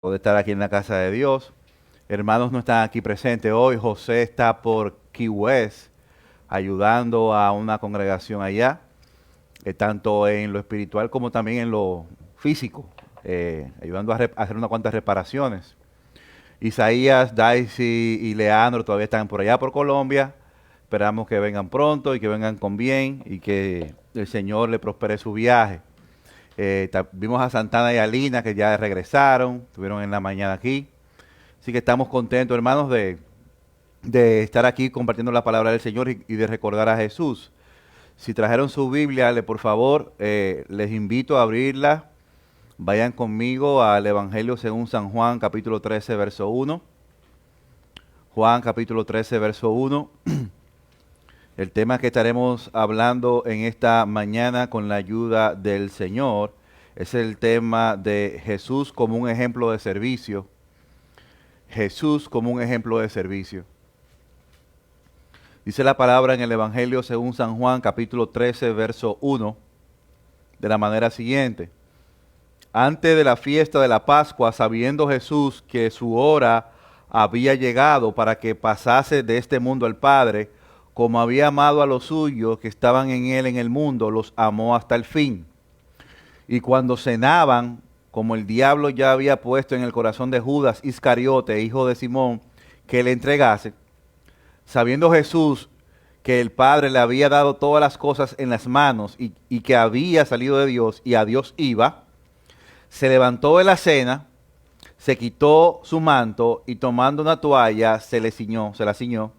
de estar aquí en la casa de Dios. Hermanos no están aquí presentes hoy. José está por Key West ayudando a una congregación allá, tanto en lo espiritual como también en lo físico, ayudando a hacer unas cuantas reparaciones. Isaías, Daisy y Leandro todavía están por allá por Colombia. Esperamos que vengan pronto y que vengan con bien y que el Señor le prospere su viaje. Vimos a Santana y a Lina que ya regresaron, estuvieron en la mañana aquí. Así que estamos contentos, hermanos, de estar aquí compartiendo la palabra del Señor y de recordar a Jesús. Si trajeron su Biblia, por favor, les invito a abrirla. Vayan conmigo al Evangelio según San Juan, capítulo 13, verso 1. Juan, capítulo 13, verso 1. El tema que estaremos hablando en esta mañana con la ayuda del Señor es el tema de Jesús como un ejemplo de servicio. Jesús como un ejemplo de servicio. Dice la palabra en el Evangelio según San Juan, capítulo 13, verso 1, de la manera siguiente. Antes de la fiesta de la Pascua, sabiendo Jesús que su hora había llegado para que pasase de este mundo al Padre, como había amado a los suyos que estaban en él en el mundo, los amó hasta el fin. Y cuando cenaban, como el diablo ya había puesto en el corazón de Judas Iscariote, hijo de Simón, que le entregase, sabiendo Jesús que el Padre le había dado todas las cosas en las manos y que había salido de Dios y a Dios iba, se levantó de la cena, se quitó su manto y tomando una toalla se la ciñó.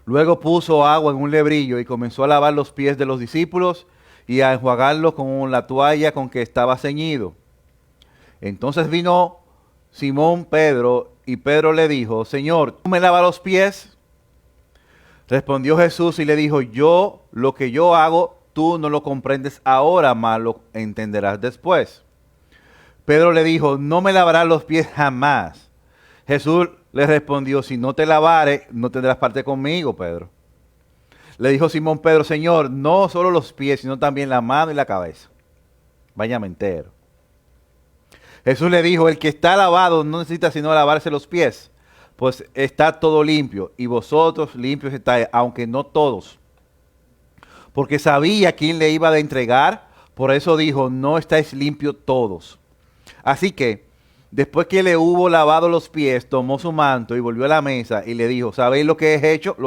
Luego puso agua en un lebrillo y comenzó a lavar los pies de los discípulos y a enjuagarlos con la toalla con que estaba ceñido. Entonces vino Simón Pedro y Pedro le dijo, Señor, ¿tú me lavas los pies? Respondió Jesús y le dijo, lo que yo hago, tú no lo comprendes ahora, mas lo entenderás después. Pedro le dijo, no me lavarás los pies jamás. Jesús le respondió, si no te lavare, no tendrás parte conmigo, Pedro. Le dijo Simón Pedro, Señor, no solo los pies, sino también la mano y la cabeza. Váyame entero. Jesús le dijo, el que está lavado no necesita sino lavarse los pies, pues está todo limpio, y vosotros limpios estáis, aunque no todos. Porque sabía quién le iba a entregar, por eso dijo, no estáis limpios todos. Así que, después que le hubo lavado los pies, tomó su manto y volvió a la mesa y le dijo, ¿sabéis lo que he hecho?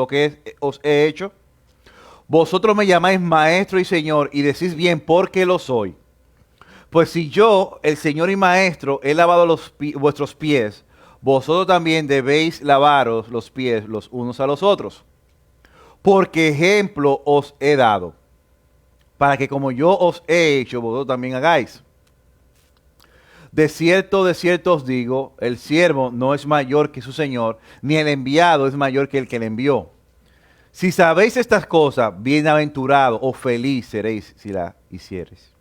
Os he hecho. Vosotros me llamáis maestro y señor y decís bien porque lo soy. Pues si yo, el señor y maestro, he lavado vuestros pies, vosotros también debéis lavaros los pies los unos a los otros. Porque ejemplo os he dado, para que como yo os he hecho, vosotros también hagáis. De cierto os digo, el siervo no es mayor que su señor, ni el enviado es mayor que el que le envió. Si sabéis estas cosas, bienaventurado o feliz seréis si las hiciereis.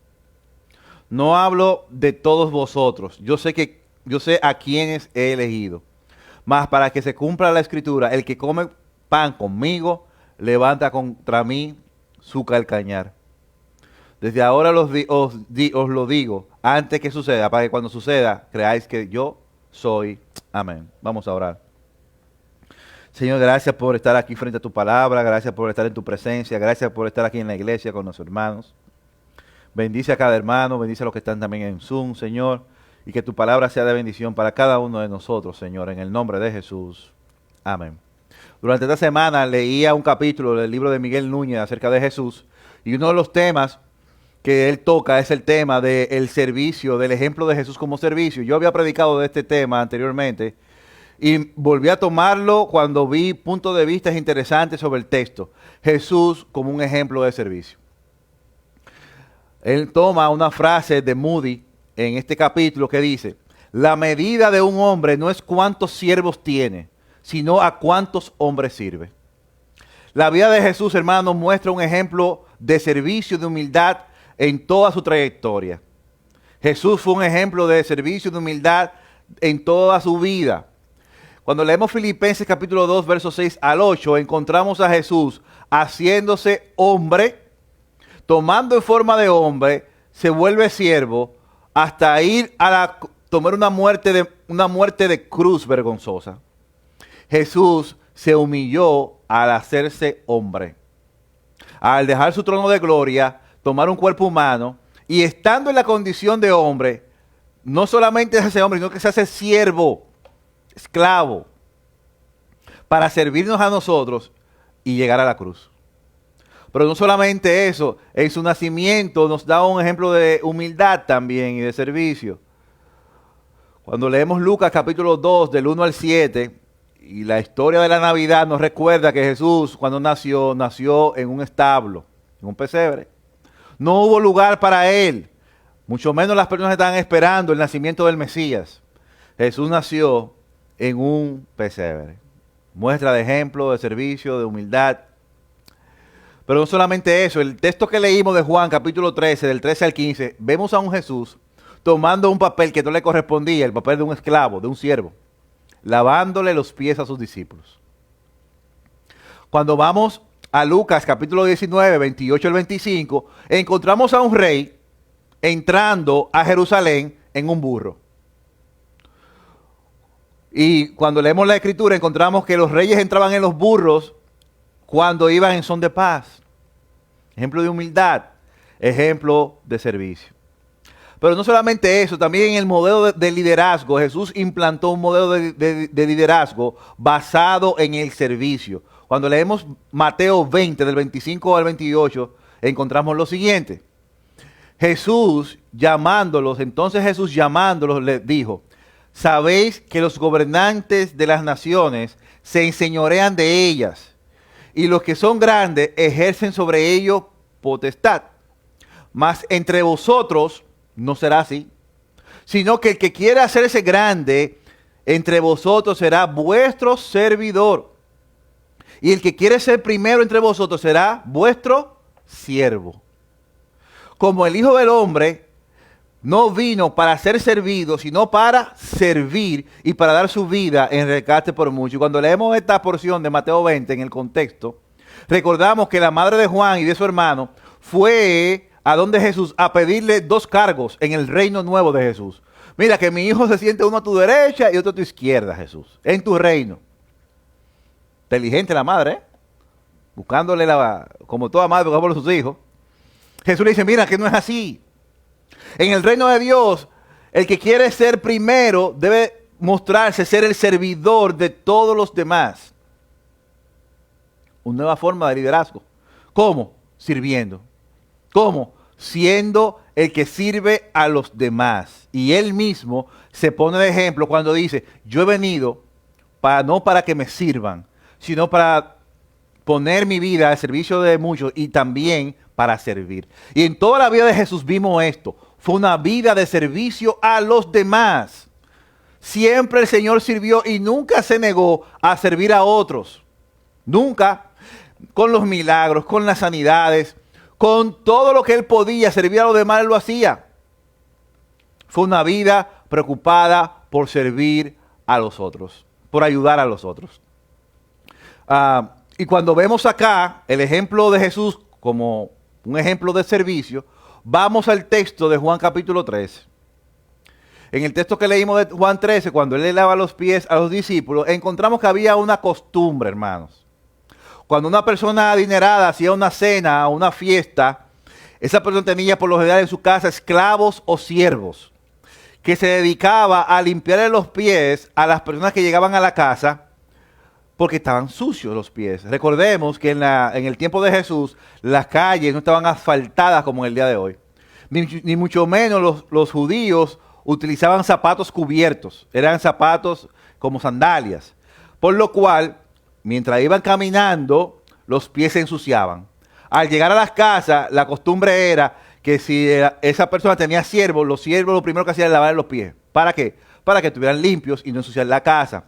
No hablo de todos vosotros, yo sé a quienes he elegido. Mas para que se cumpla la escritura, el que come pan conmigo, levanta contra mí su calcañar. Desde ahora os lo digo, antes que suceda, para que cuando suceda, creáis que yo soy. Amén. Vamos a orar. Señor, gracias por estar aquí frente a tu palabra, gracias por estar en tu presencia, gracias por estar aquí en la iglesia con los hermanos. Bendice a cada hermano, bendice a los que están también en Zoom, Señor, y que tu palabra sea de bendición para cada uno de nosotros, Señor, en el nombre de Jesús. Amén. Durante esta semana leía un capítulo del libro de Miguel Núñez acerca de Jesús, y uno de los temas que él toca es el tema del servicio, del ejemplo de Jesús como servicio. Yo había predicado de este tema anteriormente y volví a tomarlo cuando vi puntos de vista interesantes sobre el texto. Jesús como un ejemplo de servicio. Él toma una frase de Moody en este capítulo que dice, la medida de un hombre no es cuántos siervos tiene, sino a cuántos hombres sirve. La vida de Jesús, hermanos, muestra un ejemplo de servicio, de humildad en toda su trayectoria. Jesús fue un ejemplo de servicio, de humildad en toda su vida. Cuando leemos Filipenses capítulo 2, versos 6 al 8, encontramos a Jesús haciéndose hombre, tomando en forma de hombre, se vuelve siervo, hasta ir a la tomar una muerte de cruz vergonzosa. Jesús se humilló al hacerse hombre. Al dejar su trono de gloria, tomar un cuerpo humano y estando en la condición de hombre, no solamente se hace hombre, sino que se hace siervo, esclavo, para servirnos a nosotros y llegar a la cruz. Pero no solamente eso, en su nacimiento nos da un ejemplo de humildad también y de servicio. Cuando leemos Lucas capítulo 2 del 1 al 7, y la historia de la Navidad nos recuerda que Jesús cuando nació en un establo, en un pesebre. No hubo lugar para él, mucho menos las personas estaban esperando el nacimiento del Mesías. Jesús nació en un pesebre. Muestra de ejemplo, de servicio, de humildad. Pero no solamente eso, el texto que leímos de Juan capítulo 13, del 13 al 15, vemos a un Jesús tomando un papel que no le correspondía, el papel de un esclavo, de un siervo, lavándole los pies a sus discípulos. Cuando vamos a Lucas capítulo 19, 28 al 25, encontramos a un rey entrando a Jerusalén en un burro. Y cuando leemos la escritura encontramos que los reyes entraban en los burros cuando iban en son de paz. Ejemplo de humildad, ejemplo de servicio. Pero no solamente eso, también en el modelo de liderazgo, Jesús implantó un modelo de liderazgo basado en el servicio. Cuando leemos Mateo 20, del 25 al 28, encontramos lo siguiente. Entonces Jesús llamándolos les dijo, sabéis que los gobernantes de las naciones se enseñorean de ellas, y los que son grandes ejercen sobre ellos potestad. Mas entre vosotros no será así, sino que el que quiera hacerse grande entre vosotros será vuestro servidor. Y el que quiere ser primero entre vosotros será vuestro siervo. Como el Hijo del Hombre no vino para ser servido, sino para servir y para dar su vida en rescate por muchos. Y cuando leemos esta porción de Mateo 20 en el contexto, recordamos que la madre de Juan y de su hermano fue a donde Jesús a pedirle 2 cargos en el reino nuevo de Jesús. Mira, que mi hijo se siente uno a tu derecha y otro a tu izquierda, Jesús, en tu reino. Inteligente la madre, ¿eh? Buscándole como toda madre buscando por sus hijos. Jesús le dice, mira, que no es así. En el reino de Dios, el que quiere ser primero debe mostrarse ser el servidor de todos los demás. Una nueva forma de liderazgo. ¿Cómo? Sirviendo. ¿Cómo? Siendo el que sirve a los demás. Y él mismo se pone de ejemplo cuando dice, yo he venido no para que me sirvan, sino para poner mi vida al servicio de muchos y también para servir. Y en toda la vida de Jesús vimos esto. Fue una vida de servicio a los demás. Siempre el Señor sirvió y nunca se negó a servir a otros. Nunca. Con los milagros, con las sanidades, con todo lo que Él podía servir a los demás, Él lo hacía. Fue una vida preocupada por servir a los otros, por ayudar a los otros. Y cuando vemos acá el ejemplo de Jesús como un ejemplo de servicio, vamos al texto de Juan capítulo 13. En el texto que leímos de Juan 13, cuando él le lava los pies a los discípulos, encontramos que había una costumbre, hermanos. Cuando una persona adinerada hacía una cena o una fiesta, esa persona tenía por lo general en su casa esclavos o siervos, que se dedicaba a limpiarle los pies a las personas que llegaban a la casa, porque estaban sucios los pies. Recordemos que en el tiempo de Jesús, las calles no estaban asfaltadas como en el día de hoy. Ni mucho menos los judíos utilizaban zapatos cubiertos. Eran zapatos como sandalias. Por lo cual, mientras iban caminando, los pies se ensuciaban. Al llegar a las casas, la costumbre era que si esa persona tenía siervos, los siervos lo primero que hacían era lavar los pies. ¿Para qué? Para que estuvieran limpios y no ensuciar la casa.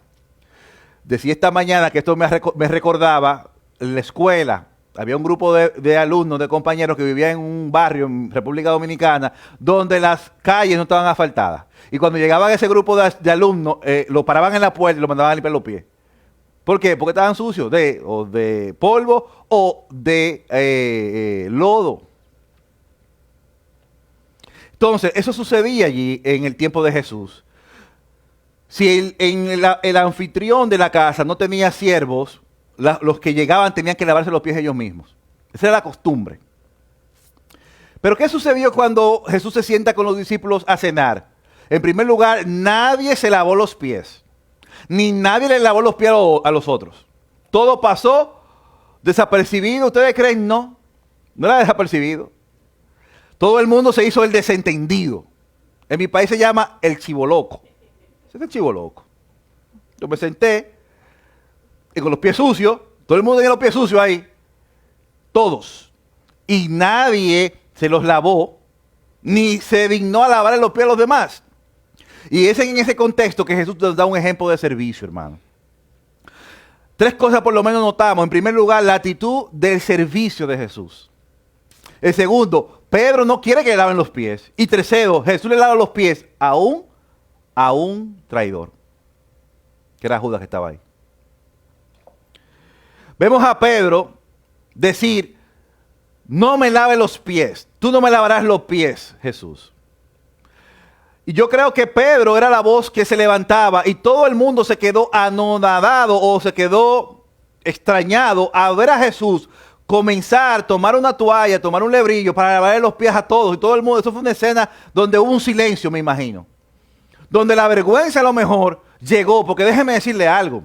Decía esta mañana que esto me recordaba en la escuela. Había un grupo de alumnos, de compañeros que vivían en un barrio en República Dominicana donde las calles no estaban asfaltadas. Y cuando llegaban ese grupo de alumnos, lo paraban en la puerta y lo mandaban a limpiar los pies. ¿Por qué? Porque estaban sucios o de polvo o de lodo. Entonces, eso sucedía allí en el tiempo de Jesús. Si el anfitrión de la casa no tenía siervos, los que llegaban tenían que lavarse los pies ellos mismos. Esa era la costumbre. Pero ¿qué sucedió cuando Jesús se sienta con los discípulos a cenar? En primer lugar, nadie se lavó los pies, ni nadie le lavó los pies a los otros. Todo pasó desapercibido. ¿Ustedes creen? No, no era desapercibido. Todo el mundo se hizo el desentendido. En mi país se llama el chivoloco. Ese es el chivoloco. Yo me senté y con los pies sucios, todo el mundo tenía los pies sucios ahí, todos. Y nadie se los lavó, ni se dignó a lavarle los pies a los demás. Y es en ese contexto que Jesús nos da un ejemplo de servicio, hermano. Tres cosas por lo menos notamos. En primer lugar, la actitud del servicio de Jesús. El segundo, Pedro no quiere que le laven los pies. Y tercero, Jesús le lava los pies a un traidor, que era Judas que estaba ahí. Vemos a Pedro decir, no me lave los pies, tú no me lavarás los pies, Jesús. Y yo creo que Pedro era la voz que se levantaba y todo el mundo se quedó anonadado o se quedó extrañado a ver a Jesús comenzar, tomar una toalla, tomar un lebrillo para lavarle los pies a todos y todo el mundo. Eso fue una escena donde hubo un silencio, me imagino. Donde la vergüenza a lo mejor llegó, porque déjeme decirle algo.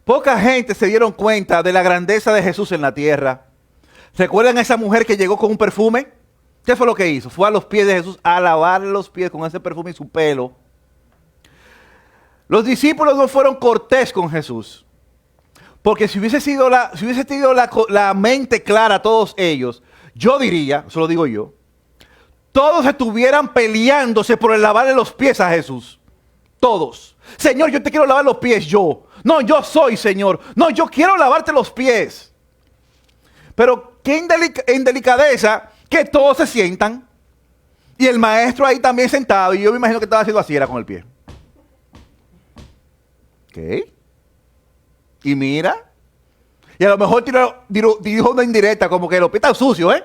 Poca gente se dieron cuenta de la grandeza de Jesús en la tierra. ¿Recuerdan a esa mujer que llegó con un perfume? ¿Qué fue lo que hizo? Fue a los pies de Jesús a lavarle los pies con ese perfume y su pelo. Los discípulos no fueron cortés con Jesús. Porque si hubiese tenido la mente clara todos ellos, yo diría, eso lo digo yo, todos estuvieran peleándose por el lavarle los pies a Jesús. Todos. Señor, yo te quiero lavar los pies yo. No, yo soy Señor. No, yo quiero lavarte los pies. Pero qué indelicadeza que todos se sientan. Y el maestro ahí también sentado. Y yo me imagino que estaba haciendo así, era con el pie. ¿Qué? Y mira. Y a lo mejor dijo una indirecta como que los pies están sucios, ¿eh?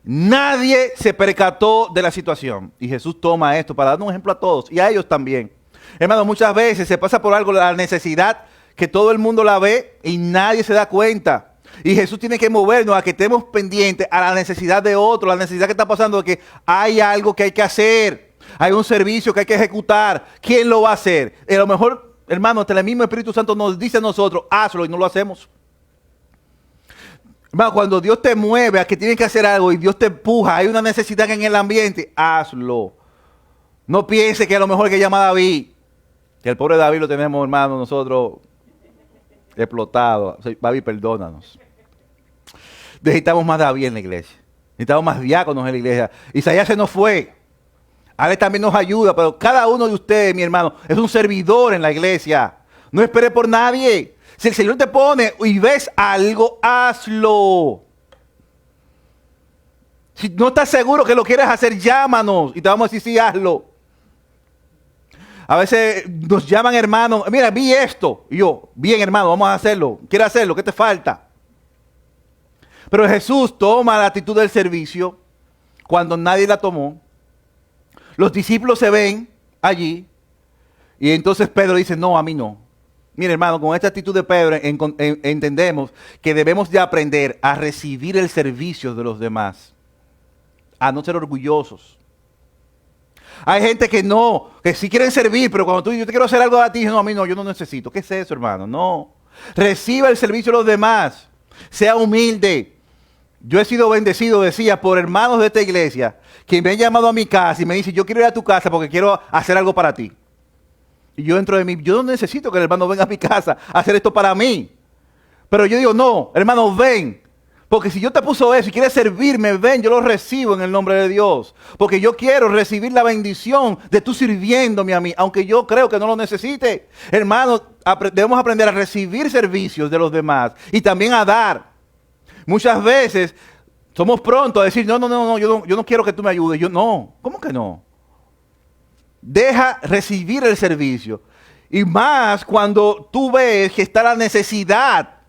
Nadie se percató de la situación. Y Jesús toma esto para dar un ejemplo a todos y a ellos también. Hermano, muchas veces se pasa por algo, la necesidad que todo el mundo la ve y nadie se da cuenta. Y Jesús tiene que movernos a que estemos pendientes a la necesidad de otro, la necesidad que está pasando de que hay algo que hay que hacer. Hay un servicio que hay que ejecutar. ¿Quién lo va a hacer? A lo mejor, hermano, hasta el mismo Espíritu Santo nos dice a nosotros, hazlo y no lo hacemos. Hermano, cuando Dios te mueve a que tienes que hacer algo y Dios te empuja, hay una necesidad en el ambiente, hazlo. No piense que a lo mejor hay que llamar a David, que el pobre David lo tenemos, hermano, nosotros explotado. David, perdónanos. Necesitamos más David en la iglesia. Necesitamos más diáconos en la iglesia. Isaías se nos fue. Ale también nos ayuda, pero cada uno de ustedes, mi hermano, es un servidor en la iglesia. No espere por nadie. Si el Señor te pone y ves algo, hazlo. Si no estás seguro que lo quieres hacer, llámanos y te vamos a decir, sí, hazlo. A veces nos llaman hermanos, mira, vi esto. Y yo, bien hermano, vamos a hacerlo. ¿Quieres hacerlo? ¿Qué te falta? Pero Jesús toma la actitud del servicio cuando nadie la tomó. Los discípulos se ven allí y entonces Pedro dice, no, a mí no. Mira, hermano, con esta actitud de Pedro entendemos que debemos de aprender a recibir el servicio de los demás, a no ser orgullosos. Hay gente que no, que sí quieren servir, pero cuando yo te quiero hacer algo a ti, no, a mí no, yo no necesito. ¿Qué es eso, hermano? No. Reciba el servicio de los demás. Sea humilde. Yo he sido bendecido, decía, por hermanos de esta iglesia, que me han llamado a mi casa y me dicen, yo quiero ir a tu casa porque quiero hacer algo para ti. Y yo dentro de mí, yo no necesito que el hermano venga a mi casa a hacer esto para mí. Pero yo digo, no, hermano, ven. Porque si yo te puso eso y quieres servirme, ven, yo lo recibo en el nombre de Dios. Porque yo quiero recibir la bendición de tú sirviéndome a mí, aunque yo creo que no lo necesite. Hermano, debemos aprender a recibir servicios de los demás y también a dar. Muchas veces somos prontos a decir, no, yo no quiero que tú me ayudes. Yo no, ¿cómo que no? Deja recibir el servicio. Y más cuando tú ves que está la necesidad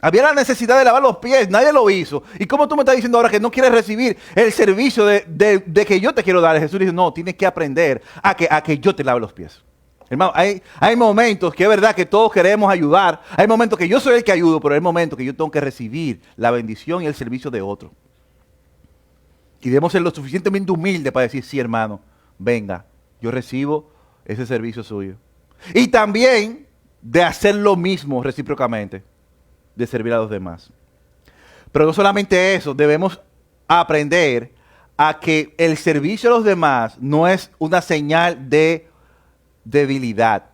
Había la necesidad de lavar los pies, nadie lo hizo. ¿Y cómo tú me estás diciendo ahora que no quieres recibir el servicio de que yo te quiero dar? Jesús dice, no, tienes que aprender a que yo te lave los pies. Hermano, hay momentos que es verdad que todos queremos ayudar. Hay momentos que yo soy el que ayudo, pero hay momentos que yo tengo que recibir la bendición y el servicio de otro. Y debemos ser lo suficientemente humildes para decir, sí, hermano, venga, yo recibo ese servicio suyo. Y también de hacer lo mismo recíprocamente, de servir a los demás. Pero no solamente eso, debemos aprender a que el servicio a los demás no es una señal de debilidad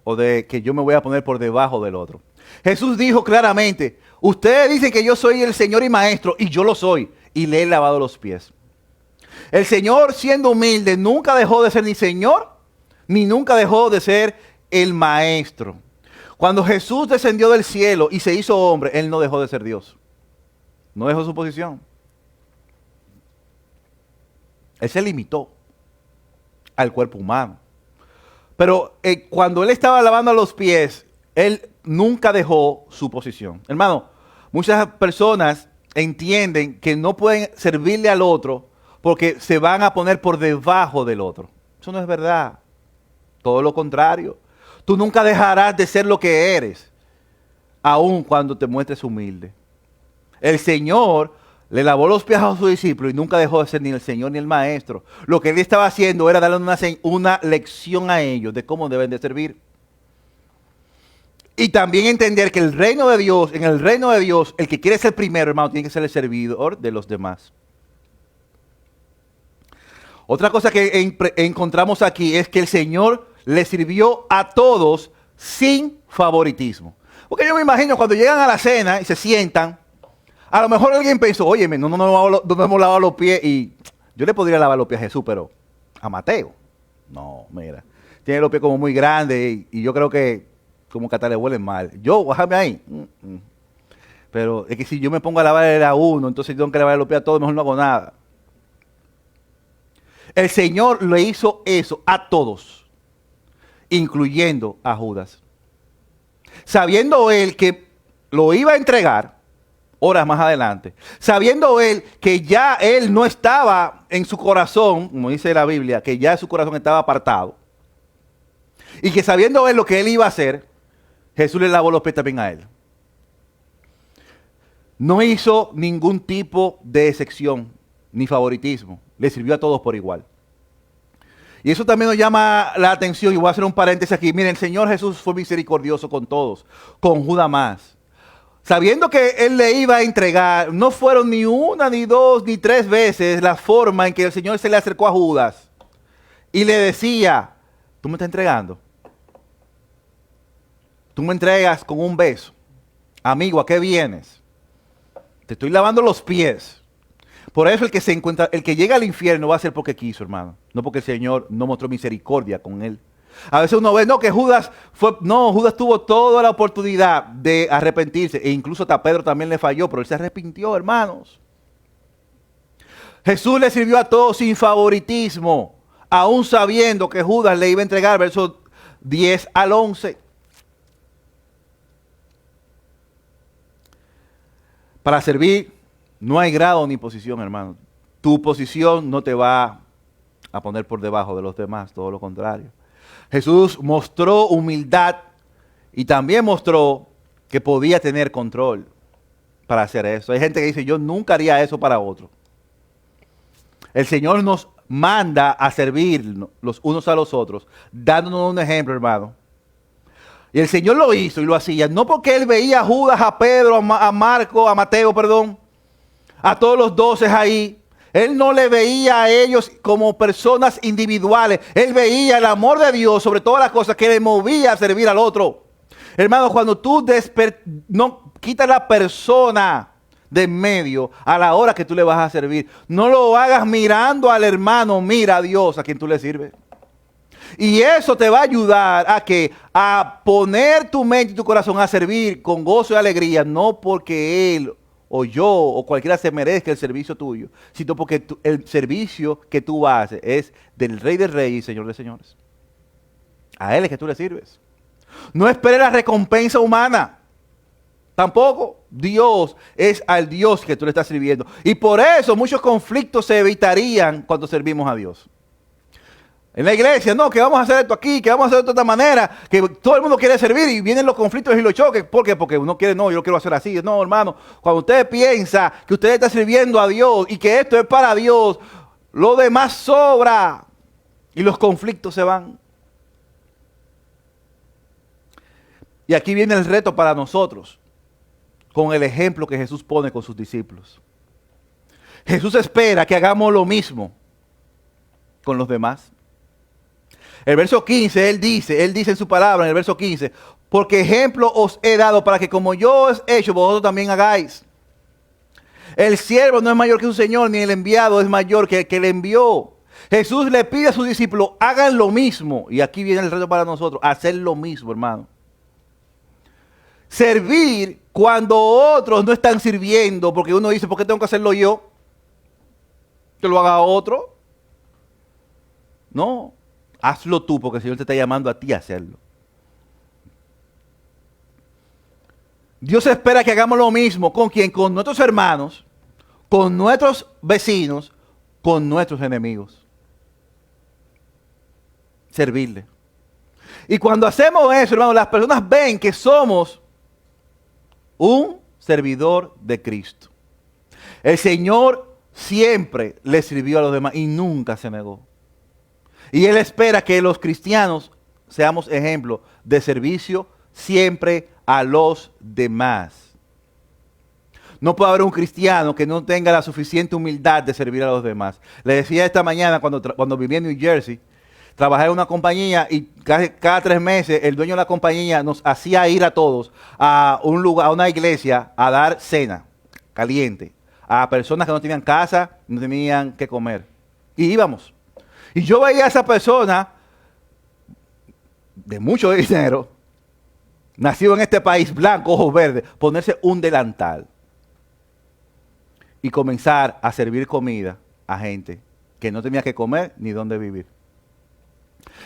o de que yo me voy a poner por debajo del otro. Jesús dijo claramente, ustedes dicen que yo soy el Señor y Maestro, y yo lo soy, y le he lavado los pies. El Señor, siendo humilde, nunca dejó de ser ni Señor, ni nunca dejó de ser el Maestro. Cuando Jesús descendió del cielo y se hizo hombre, Él no dejó de ser Dios. No dejó su posición. Él se limitó al cuerpo humano. Pero cuando Él estaba lavando los pies, Él nunca dejó su posición. Hermano, muchas personas entienden que no pueden servirle al otro porque se van a poner por debajo del otro. Eso no es verdad. Todo lo contrario. Tú nunca dejarás de ser lo que eres, aun cuando te muestres humilde. El Señor le lavó los pies a sus discípulos y nunca dejó de ser ni el Señor ni el Maestro. Lo que Él estaba haciendo era darle una lección a ellos de cómo deben de servir. Y también entender que el reino de Dios, en el reino de Dios, el que quiere ser primero, hermano, tiene que ser el servidor de los demás. Otra cosa que encontramos aquí es que el Señor le sirvió a todos sin favoritismo. Porque yo me imagino cuando llegan a la cena y se sientan, a lo mejor alguien pensó, oye, no hemos lavado los pies, y yo le podría lavar los pies a Jesús, pero a Mateo, no, mira, tiene los pies como muy grandes y yo creo que como que hasta le huelen mal. Yo, bájame ahí. Pero es que si yo me pongo a lavar a uno, entonces tengo que lavar los pies a todos, mejor no hago nada. El Señor le hizo eso a todos, incluyendo a Judas. Sabiendo Él que lo iba a entregar horas más adelante, sabiendo Él que ya Él no estaba en su corazón, como dice la Biblia, que ya su corazón estaba apartado, y que sabiendo Él lo que Él iba a hacer, Jesús le lavó los pies también a Él. No hizo ningún tipo de excepción ni favoritismo. Le sirvió a todos por igual. Y eso también nos llama la atención, y voy a hacer un paréntesis aquí. Miren, el Señor Jesús fue misericordioso con todos, con Judas más. Sabiendo que Él le iba a entregar, no fueron ni una, ni dos, ni tres veces la forma en que el Señor se le acercó a Judas y le decía, ¿tú me estás entregando? Tú me entregas con un beso. Amigo, ¿a qué vienes? Te estoy lavando los pies. Por eso el que llega al infierno va a ser porque quiso, hermano. No porque el Señor no mostró misericordia con él. A veces uno ve, que Judas tuvo toda la oportunidad de arrepentirse. E incluso hasta Pedro también le falló, pero él se arrepintió, hermanos. Jesús le sirvió a todos sin favoritismo, aún sabiendo que Judas le iba a entregar, versos 10 al 11. Para servir no hay grado ni posición, hermano. Tu posición no te va a poner por debajo de los demás, todo lo contrario. Jesús mostró humildad y también mostró que podía tener control para hacer eso. Hay gente que dice, yo nunca haría eso para otro. El Señor nos manda a servir los unos a los otros, dándonos un ejemplo, hermano. Y el Señor lo hizo y lo hacía, no porque Él veía a Judas, a Pedro, a Mateo, a todos los 12 ahí. Él no le veía a ellos como personas individuales. Él veía el amor de Dios sobre todas las cosas que le movía a servir al otro. Hermano, cuando tú no quitas la persona de en medio a la hora que tú le vas a servir, no lo hagas mirando al hermano, mira a Dios a quien tú le sirves. Y eso te va a ayudar a poner tu mente y tu corazón a servir con gozo y alegría, no porque Él o yo o cualquiera se merezca el servicio tuyo, sino porque el servicio que tú haces es del Rey de Reyes y Señor de Señores. A Él es que tú le sirves. No esperes la recompensa humana. Tampoco. Dios es al Dios que tú le estás sirviendo. Y por eso muchos conflictos se evitarían cuando servimos a Dios. En la iglesia, no, que vamos a hacer esto aquí, que vamos a hacer esto de esta manera, que todo el mundo quiere servir y vienen los conflictos y los choques. ¿Por qué? Porque uno quiere, no, yo lo quiero hacer así. No, hermano, cuando usted piensa que usted está sirviendo a Dios y que esto es para Dios, lo demás sobra y los conflictos se van. Y aquí viene el reto para nosotros, con el ejemplo que Jesús pone con sus discípulos. Jesús espera que hagamos lo mismo con los demás. El verso 15, Él dice en su palabra, en el verso 15, porque ejemplo os he dado para que como yo os he hecho, vosotros también hagáis. El siervo no es mayor que su Señor, ni el enviado es mayor que el que le envió. Jesús le pide a sus discípulos, hagan lo mismo. Y aquí viene el reto para nosotros, hacer lo mismo, hermano. Servir cuando otros no están sirviendo, porque uno dice, ¿por qué tengo que hacerlo yo? Que lo haga otro. No, hazlo tú, porque el Señor te está llamando a ti a hacerlo. Dios espera que hagamos lo mismo. ¿Con quién? Con nuestros hermanos, con nuestros vecinos, con nuestros enemigos. Servirle. Y cuando hacemos eso, hermano, las personas ven que somos un servidor de Cristo. El Señor siempre le sirvió a los demás y nunca se negó. Y Él espera que los cristianos seamos ejemplo de servicio siempre a los demás. No puede haber un cristiano que no tenga la suficiente humildad de servir a los demás. Le decía esta mañana cuando vivía en New Jersey, trabajé en una compañía y cada 3 meses el dueño de la compañía nos hacía ir a todos a un lugar, a una iglesia, a dar cena caliente a personas que no tenían casa, no tenían que comer. Y íbamos. Y yo veía a esa persona de mucho dinero, nacido en este país, blanco, ojos verdes, ponerse un delantal y comenzar a servir comida a gente que no tenía que comer ni dónde vivir.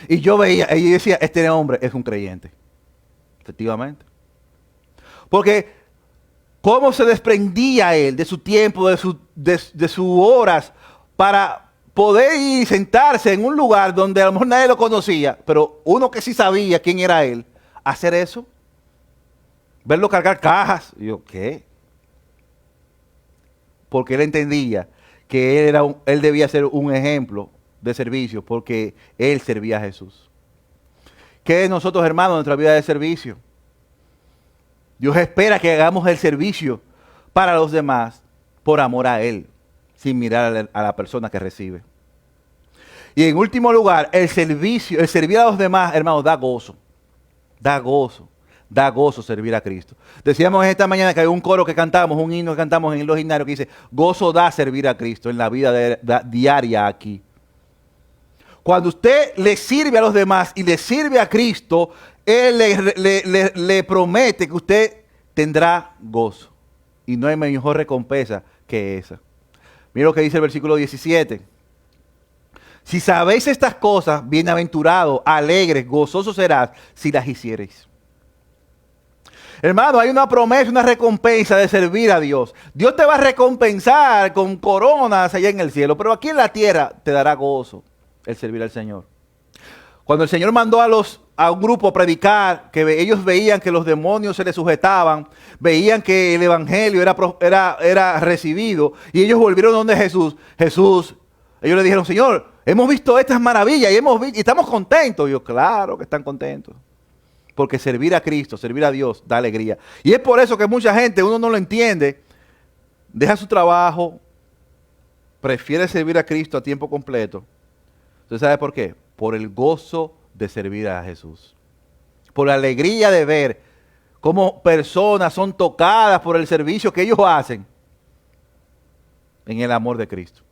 Y yo veía, y decía, este hombre es un creyente. Efectivamente. Porque cómo se desprendía él de su tiempo, de sus horas, para poder ir y sentarse en un lugar donde a lo mejor nadie lo conocía, pero uno que sí sabía quién era él, hacer eso, verlo cargar cajas. Y yo, ¿qué? Porque él entendía que él debía ser un ejemplo de servicio, porque él servía a Jesús. ¿Qué es nosotros, hermanos, nuestra vida de servicio? Dios espera que hagamos el servicio para los demás por amor a Él, sin mirar a la persona que recibe. Y en último lugar, el servir a los demás, hermanos, da gozo. Da gozo. Da gozo servir a Cristo. Decíamos esta mañana que hay un coro que cantamos, un himno que cantamos en los himnarios que dice, gozo da servir a Cristo en la vida diaria aquí. Cuando usted le sirve a los demás y le sirve a Cristo, Él le promete que usted tendrá gozo. Y no hay mejor recompensa que esa. Mira lo que dice el versículo 17. Si sabéis estas cosas, bienaventurado, alegres, gozosos serás si las hiciereis. Hermano, hay una promesa, una recompensa de servir a Dios. Dios te va a recompensar con coronas allá en el cielo, pero aquí en la tierra te dará gozo el servir al Señor. Cuando el Señor mandó a un grupo a predicar, que ellos veían que los demonios se les sujetaban, veían que el evangelio era recibido, y ellos volvieron donde Jesús. Ellos le dijeron, Señor, hemos visto estas maravillas y estamos contentos. Y yo, claro que están contentos. Porque servir a Cristo, servir a Dios, da alegría. Y es por eso que mucha gente, uno no lo entiende, deja su trabajo, prefiere servir a Cristo a tiempo completo. ¿Usted sabe por qué? Por el gozo de servir a Jesús. Por la alegría de ver cómo personas son tocadas por el servicio que ellos hacen en el amor de Cristo.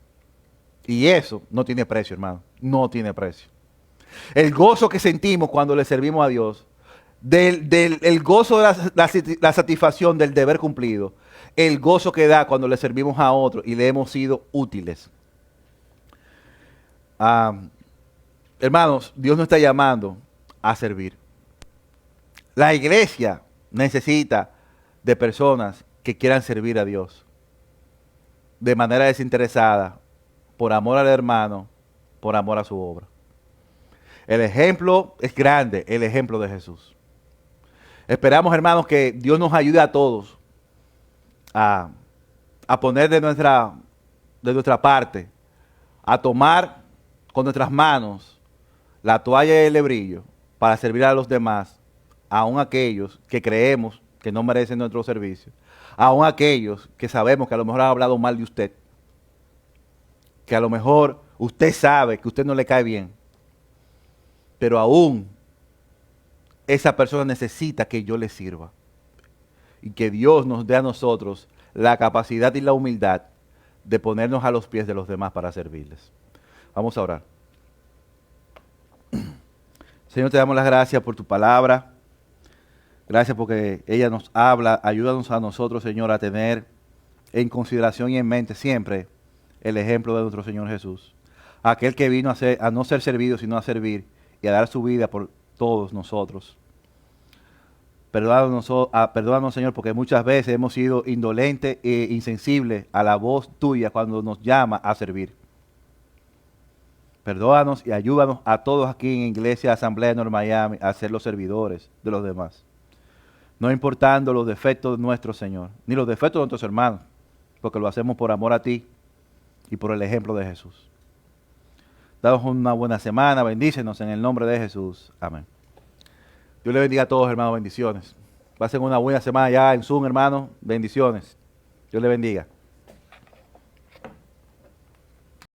Y eso no tiene precio, hermano. No tiene precio. El gozo que sentimos cuando le servimos a Dios, el gozo de la satisfacción del deber cumplido, el gozo que da cuando le servimos a otro y le hemos sido útiles. Hermanos, Dios nos está llamando a servir. La iglesia necesita de personas que quieran servir a Dios de manera desinteresada, por amor al hermano, por amor a su obra. El ejemplo es grande, el ejemplo de Jesús. Esperamos, hermanos, que Dios nos ayude a todos a poner de nuestra parte, a tomar con nuestras manos la toalla y el lebrillo para servir a los demás, aun aquellos que creemos que no merecen nuestro servicio, aun aquellos que sabemos que a lo mejor han hablado mal de usted, que a lo mejor usted sabe que usted no le cae bien, pero aún esa persona necesita que yo le sirva y que Dios nos dé a nosotros la capacidad y la humildad de ponernos a los pies de los demás para servirles. Vamos a orar. Señor, te damos las gracias por tu palabra. Gracias porque ella nos habla. Ayúdanos a nosotros, Señor, a tener en consideración y en mente siempre el ejemplo de nuestro Señor Jesús. Aquel que vino a no ser servido, sino a servir y a dar su vida por todos nosotros. Perdónanos, Señor, porque muchas veces hemos sido indolentes e insensibles a la voz tuya cuando nos llama a servir. Perdónanos y ayúdanos a todos aquí en Iglesia Asamblea de North Miami a ser los servidores de los demás. No importando los defectos de nuestro Señor, ni los defectos de nuestros hermanos, porque lo hacemos por amor a ti y por el ejemplo de Jesús. Danos una buena semana, bendícenos en el nombre de Jesús. Amén. Dios le bendiga a todos, hermanos, bendiciones. Pasen una buena semana ya en Zoom, hermanos, bendiciones. Dios le bendiga.